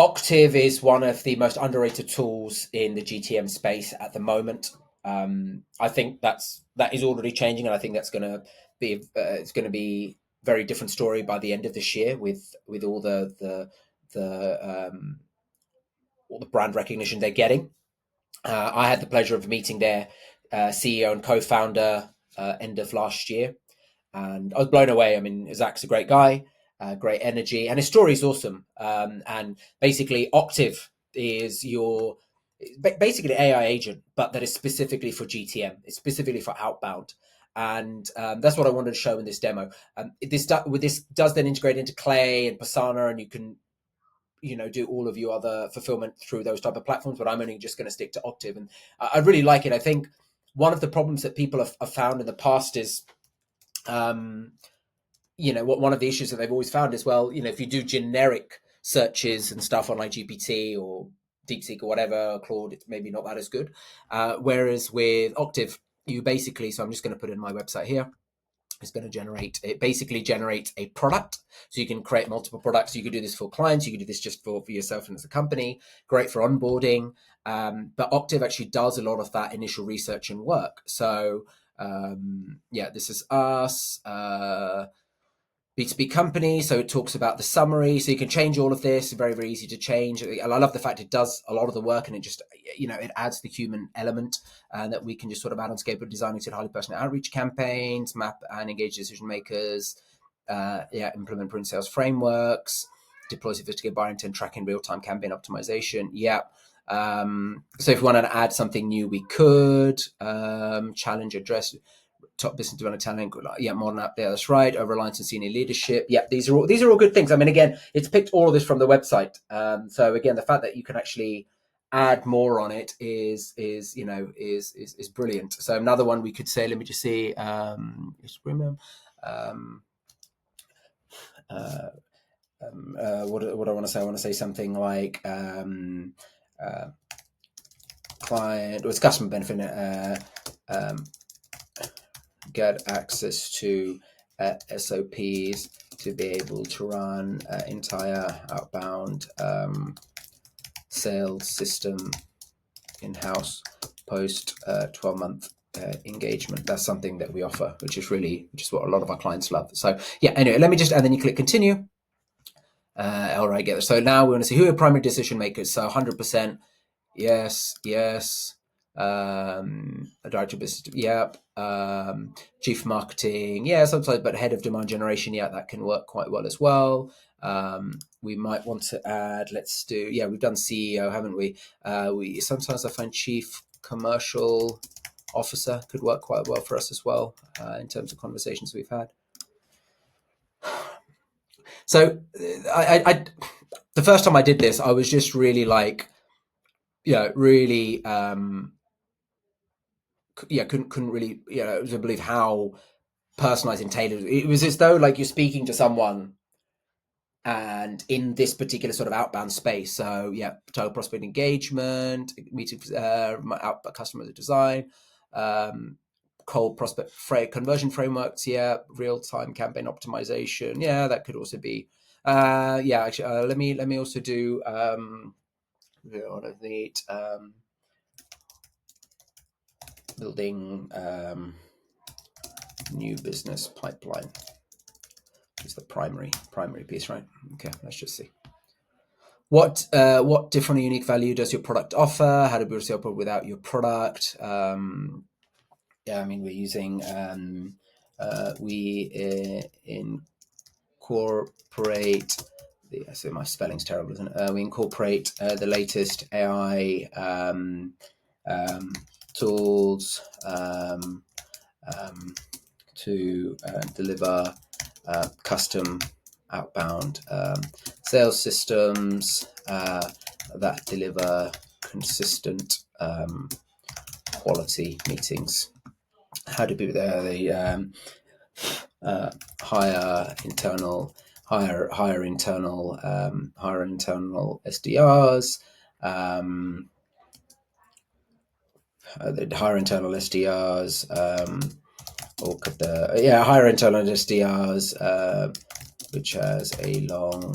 Octave is one of the most underrated tools in the GTM space at the moment. I think that is already changing, and I think that's going to be it's going to be a very different story by the end of this year with all all the brand recognition they're getting. I had the pleasure of meeting their CEO and co-founder end of last year, and I was blown away. I mean, Zach's a great guy, great energy, and his story is awesome. And basically, Octave is your basically an AI agent, but that is specifically for GTM. It's specifically for outbound, and that's what I wanted to show in this demo. This does then integrate into Clay and Pasaana, and you can do all of your other fulfillment through those type of platforms, but I'm only just going to stick to Octave, and I really like it. I think one of the problems that people have found in the past is one of the issues that they've always found is, well, if you do generic searches and stuff on like GPT or DeepSeek or whatever, Claude, it's maybe not that as good. Whereas with Octave, you basically, so I'm just going to put in my website here. It basically generates a product. So you can create multiple products. You could do this for clients. You could do this just for yourself and as a company. Great for onboarding. But Octave actually does a lot of that initial research and work. So this is us, B2B company. So it talks about the summary. So you can change all of this. Very, very easy to change. I love the fact it does a lot of the work, and it just, it adds the human element that we can just sort of add on scalable designing to highly personal outreach campaigns, map and engage decision makers, implement print sales frameworks, deploy sophisticated buyer intent tracking, real-time campaign optimization. Yeah. So if we wanted to add something new, we could challenge address top business development talent. Yeah, modern app there. That's right. Over reliance on senior leadership. Yeah, these are all good things. I mean, again, it's picked all of this from the website. So again, the fact that you can actually add more on it is brilliant. So another one we could say. Let me just see. What do I want to say? I want to say something like client or it's customer benefit. Get access to SOPs to be able to run entire outbound sales system in-house post 12-month engagement. That's something that we offer, which is what a lot of our clients love. So yeah, anyway, let me just, and then you click continue. All right, get it. So now we want to see who are primary decision makers. So 100%, yes. A director of business, yep. Chief marketing, yeah, sometimes, but head of demand generation, yeah, that can work quite well as well. We might want to add, we've done CEO, haven't we? Sometimes I find chief commercial officer could work quite well for us as well, in terms of conversations we've had. So I the first time I did this, I was just really couldn't really believe how personalized and tailored it was. As though like you're speaking to someone and in this particular sort of outbound space. So yeah, total prospect engagement, meeting customer design, cold prospect conversion frameworks, yeah, real-time campaign optimization, yeah, that could also be let me also do building new business pipeline is the primary piece, right? Okay, let's just see. What different unique value does your product offer? How do we sell without your product? I mean, we're using we incorporate so my spelling's terrible, isn't it? We incorporate the latest AI tools to deliver custom outbound sales systems that deliver consistent quality meetings. How do people hire internal SDRs, hire internal SDRs, hire internal SDRs, which has a long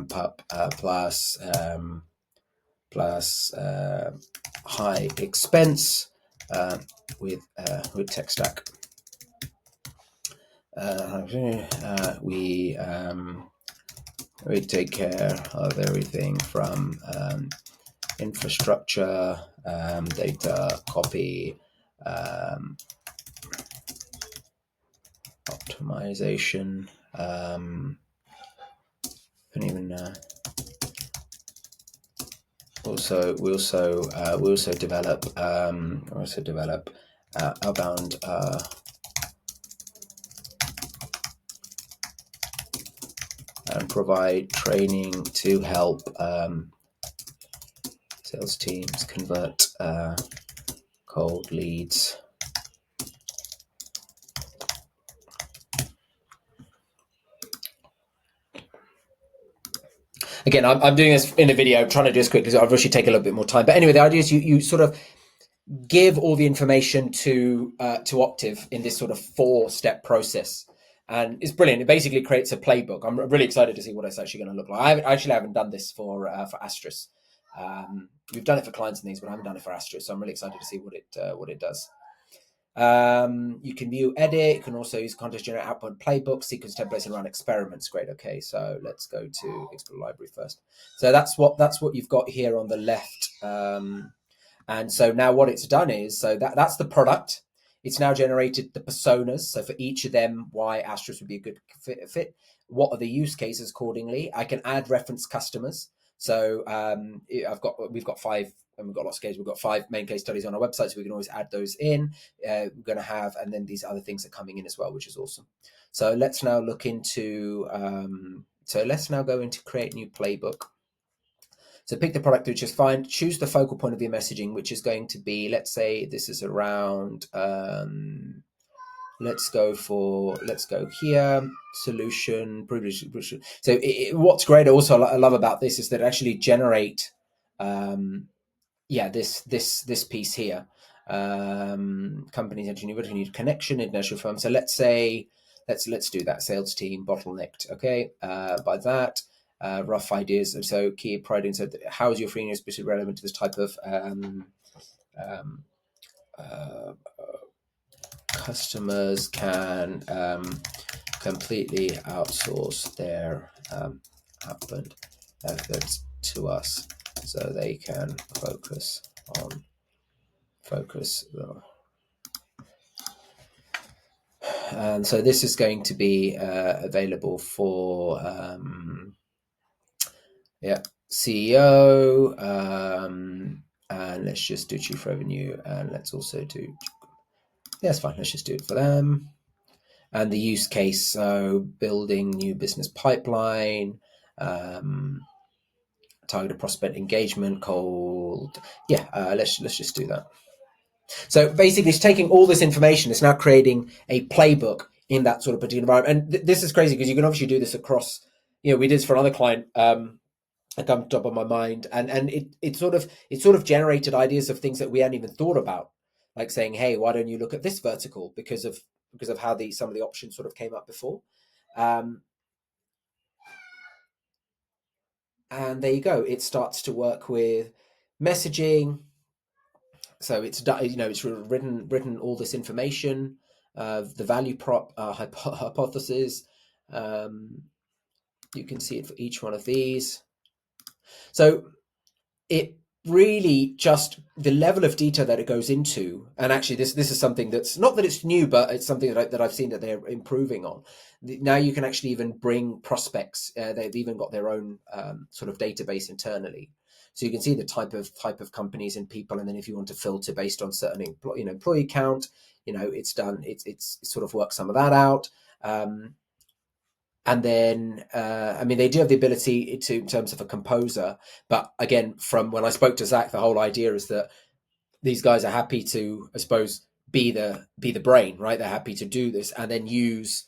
ramp up plus high expense with tech stack. We take care of everything from infrastructure, data, copy, optimization, and even we also develop Outbound and provide training to help sales teams convert cold leads. Again, I'm doing this in a video, trying to do this quickly, so I'll obviously take a little bit more time. But anyway, the idea is you sort of give all the information to Octave in this sort of 4-step process. And it's brilliant. It basically creates a playbook. I'm really excited to see what it's actually going to look like. I haven't done this for Astris. We've done it for clients and things, but I haven't done it for Astris. So I'm really excited to see what it does. You can view, edit. You can also use contest generate output playbooks, sequence templates, and run experiments. Great. Okay, so let's go to Explore Library first. So that's what you've got here on the left. And so now what it's done is, so that's the product. It's now generated the personas. So for each of them, why Astris would be a good fit. What are the use cases accordingly? I can add reference customers. So we've got 5, and we've got lots of cases. We've got 5 main case studies on our website, so we can always add those in. We're going to have, and then these other things are coming in as well, which is awesome. So let's now look into, let's now go into create new playbook. So pick the product, which is fine. Choose the focal point of your messaging, which is going to be, let's say this is around, let's go here, solution. So what's great also I love about this is that it actually generate, this piece here. Companies engineering need connection, international firm. So let's say, let's do that. Sales team bottlenecked. Okay, by that. Rough ideas. So key pride. So how is your freedom especially relevant to this type of customers can completely outsource their outbound efforts to us, so they can focus. And so this is going to be available for CEO, and let's just do chief revenue, and let's also do, that's fine, let's just do it for them. And the use case, so building new business pipeline, targeted prospect engagement, cold, let's just do that. So basically it's taking all this information, it's now creating a playbook in that sort of particular environment. And this is crazy because you can obviously do this across, we did this for another client, that come top of my mind, and it sort of generated ideas of things that we hadn't even thought about, like saying, hey, why don't you look at this vertical because of how some of the options sort of came up before. And there you go, it starts to work with messaging. So it's it's written all this information, the value prop hypothesis. You can see it for each one of these. So it really just the level of detail that it goes into, and actually this is something that's not that it's new, but it's something that I've seen that they're improving on. Now you can actually even bring prospects. They've even got their own sort of database internally, so you can see the type of companies and people, and then if you want to filter based on certain employee count, it's done. It's sort of worked some of that out. And then, they do have the ability to, in terms of a composer. But again, from when I spoke to Zach, the whole idea is that these guys are happy to, I suppose, be the brain, right? They're happy to do this and then use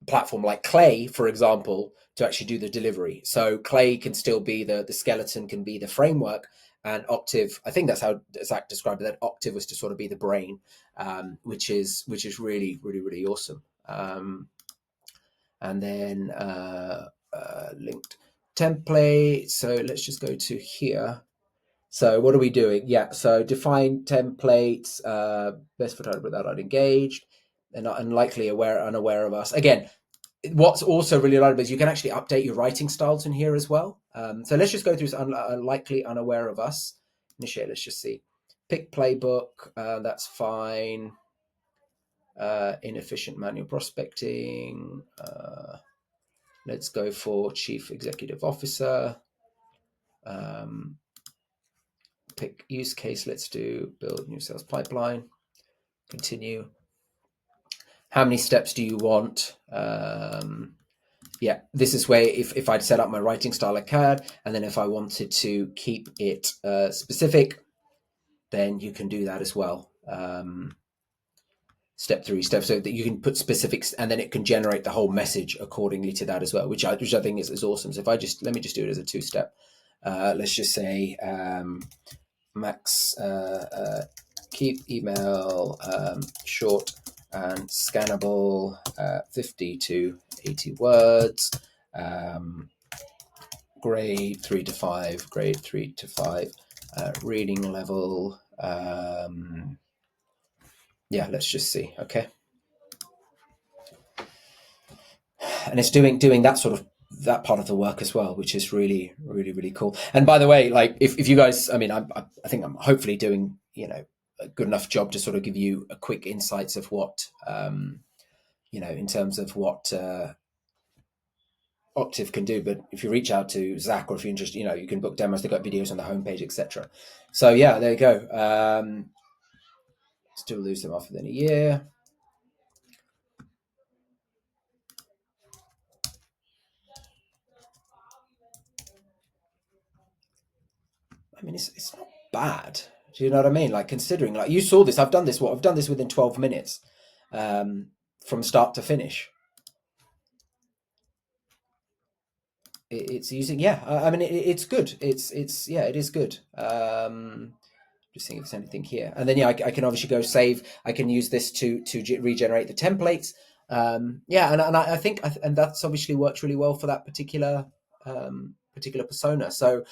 a platform like Clay, for example, to actually do the delivery. So Clay can still be the skeleton, can be the framework, and Octave, I think that's how Zach described it, that Octave was to sort of be the brain, which is really, really, really awesome. And then linked. template. So let's just go to here. So what are we doing? Yeah, so define templates, best photographer that I'd engaged, and not unlikely unaware of us. Again, what's also really valuable is you can actually update your writing styles in here as well. So let's just go through unlikely unaware of us. Initiate, let's just see. Pick playbook, that's fine. Inefficient manual prospecting. Let's go for chief executive officer. Pick use case. Let's do build new sales pipeline. Continue. How many steps do you want? Yeah, this is where if I'd set up my writing style I could, and then if I wanted to keep it specific, then you can do that as well. Step 3 steps, so that you can put specifics, and then it can generate the whole message accordingly to that as well, which I think is awesome. So if I just let me just do it as a 2-step. Let's just say Max, keep email short and scannable, 50 to 80 words. Grade 3 to 5. Grade 3 to 5. Reading level. Yeah, let's just see. Okay. And it's doing that sort of that part of the work as well, which is really, really, really cool. And by the way, like if you guys, I mean, I think I'm hopefully doing, a good enough job to sort of give you a quick insights of what, in terms of what Octave can do. But if you reach out to Zach, or if you're interested, you can book demos. They've got videos on the homepage, etc. So yeah, there you go. Still lose them off within a year. I mean, it's not bad. Do you know what I mean? Like, considering, like, you saw this, I've done this within 12 minutes, from start to finish. It's using, yeah. I mean, it's good. It's yeah, it is good. Just seeing if there's anything here, and then yeah, I can obviously go save. I can use this to regenerate the templates. Yeah, and I think and that's obviously works really well for that particular persona. So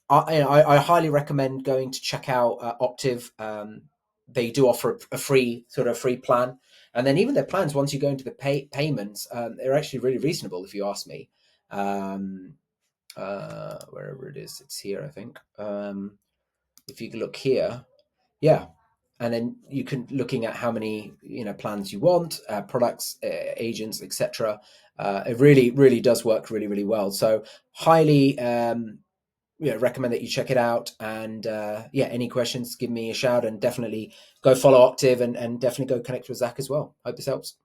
I highly recommend going to check out Octave. They do offer a free plan, and then even their plans, once you go into the payments, they're actually really reasonable if you ask me. Wherever it is, it's here, I think. If you look here, yeah, and then you can looking at how many plans you want, products, agents, etc. It really does work really, really well. So highly recommend that you check it out. And yeah, any questions, give me a shout, and definitely go follow Octave, and definitely go connect with Zach as well. Hope this helps.